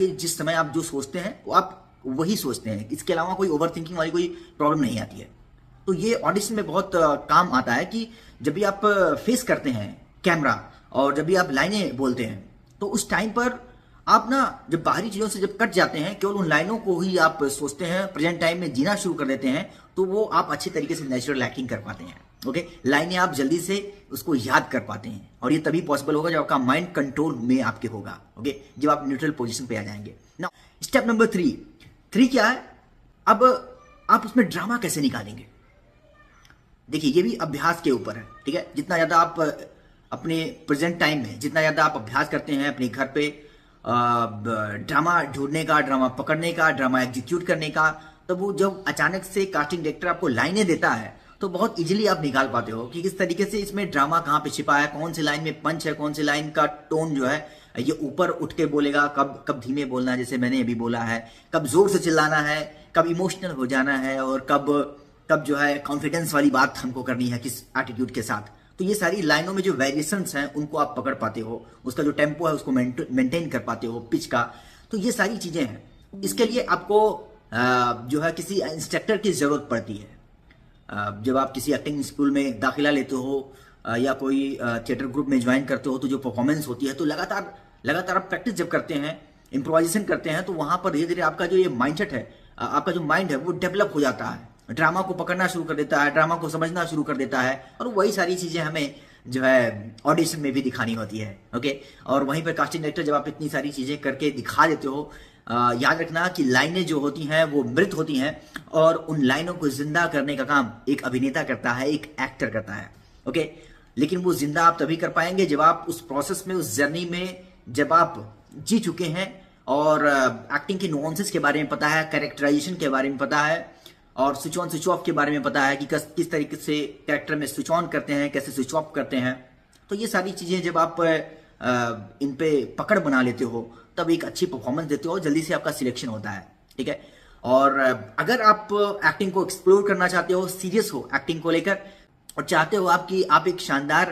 जिस समय आप जो सोचते हैं वो आप वही सोचते हैं, इसके अलावा कोई ओवर थिंकिंग वाली कोई प्रॉब्लम नहीं आती है। तो ये ऑडिशन में बहुत काम आता है कि जब भी आप फेस करते हैं कैमरा और जब भी आप लाइनें बोलते हैं तो उस टाइम पर आप ना जब बाहरी चीजों से जब कट जाते हैं, केवल उन लाइनों को ही आप सोचते हैं, प्रेजेंट टाइम में जीना शुरू कर देते हैं, तो वो आप अच्छे तरीके से नेचुरल एक्टिंग कर पाते हैं। ओके, लाइनें आप जल्दी से उसको याद कर पाते हैं और ये तभी पॉसिबल होगा जब आपका माइंड कंट्रोल में आपके होगा। ओके, जब आप न्यूट्रल पोजीशन पे आ जाएंगे ना। स्टेप नंबर 3 क्या है? अब आप उसमें ड्रामा कैसे निकालेंगे? देखिए, ये भी अभ्यास के ऊपर है। ठीक है, जितना ज्यादा आप अपने प्रेजेंट टाइम में जितना ज्यादा आप अभ्यास करते हैं अपने घर पे ड्रामा ढूंढने का, ड्रामा पकड़ने का, ड्रामा एग्जीक्यूट करने का, तब वो जब अचानक से कास्टिंग डायरेक्टर आपको लाइनें देता है तो बहुत इजीली आप निकाल पाते हो कि किस तरीके से इसमें ड्रामा कहाँ पे छिपा है, कौन सी लाइन में पंच है, कौन सी लाइन का टोन जो है ये ऊपर उठ के बोलेगा, कब कब धीमे बोलना है जैसे मैंने अभी बोला है, कब जोर से चिल्लाना है, कब इमोशनल हो जाना है, और कब कब जो है कॉन्फिडेंस वाली बात हमको करनी है किस एटीट्यूड के साथ। तो ये सारी लाइनों में जो वेरिएशंस हैं उनको आप पकड़ पाते हो, उसका जो टेम्पो है उसको मेंटेन कर पाते हो, पिच का। तो ये सारी चीजें हैं। इसके लिए आपको जो है किसी इंस्ट्रक्टर की जरूरत पड़ती है। जब आप किसी एक्टिंग स्कूल में दाखिला लेते हो या कोई थिएटर ग्रुप में ज्वाइन करते हो तो जो परफॉर्मेंस होती है, तो लगातार आप प्रैक्टिस जब करते हैं, इम्प्रोवाइजेशन करते हैं, तो वहां पर धीरे धीरे आपका जो ये माइंडसेट है, आपका जो माइंड है वो डेवलप हो जाता है, ड्रामा को पकड़ना शुरू कर देता है, ड्रामा को समझना शुरू कर देता है, और वही सारी चीजें हमें जो है ऑडिशन में भी दिखानी होती है। ओके, और वहीं पर कास्टिंग डायरेक्टर जब आप इतनी सारी चीजें करके दिखा देते हो, याद रखना कि लाइनें जो होती हैं वो मृत होती हैं और उन लाइनों को जिंदा करने का काम एक अभिनेता करता है, एक एक्टर करता है। ओके, लेकिन वो जिंदा आप तभी कर पाएंगे जब आप उस प्रोसेस में, उस जर्नी में जब आप जी चुके हैं और एक्टिंग के नुआंसेस के बारे में पता है, कैरेक्टराइजेशन के बारे में पता है, और स्विच ऑन स्विच ऑफ के बारे में पता है कि किस तरीके से कैरेक्टर में स्विच ऑन करते हैं, कैसे स्विच ऑफ करते हैं। तो ये सारी चीजें जब आप इन पे पकड़ बना लेते हो तब एक अच्छी परफॉर्मेंस देते हो, जल्दी से आपका सिलेक्शन होता है। ठीक है, और अगर आप एक्टिंग को एक्सप्लोर करना चाहते हो, सीरियस हो एक्टिंग को लेकर और चाहते हो आप एक शानदार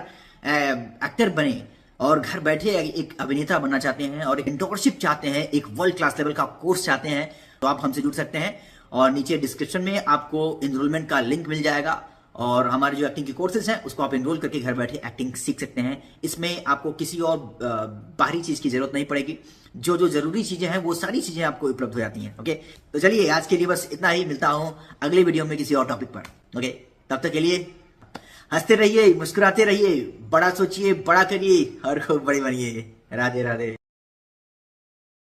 एक्टर बने और घर बैठे एक अभिनेता बनना चाहते हैं और एक मेंटरशिप चाहते हैं, एक वर्ल्ड क्लास लेवल का कोर्स चाहते हैं, तो आप हमसे जुड़ सकते हैं और नीचे डिस्क्रिप्शन में आपको एनरोलमेंट का लिंक मिल जाएगा और हमारे जो एक्टिंग के कोर्सेज हैं उसको आप एनरोल करके घर बैठे एक्टिंग सीख सकते हैं। इसमें आपको किसी और बाहरी चीज की जरूरत नहीं पड़ेगी, जो जो जरूरी चीजें हैं वो सारी चीजें आपको उपलब्ध हो जाती हैं। ओके, तो चलिए आज के लिए बस इतना ही, मिलता हूं अगले वीडियो में किसी और टॉपिक पर। ओके, तब तक के लिए हंसते रहिए, मुस्कुराते रहिए, बड़ा सोचिए, बड़ा करिए और खूब बड़े बनिए। राधे राधे।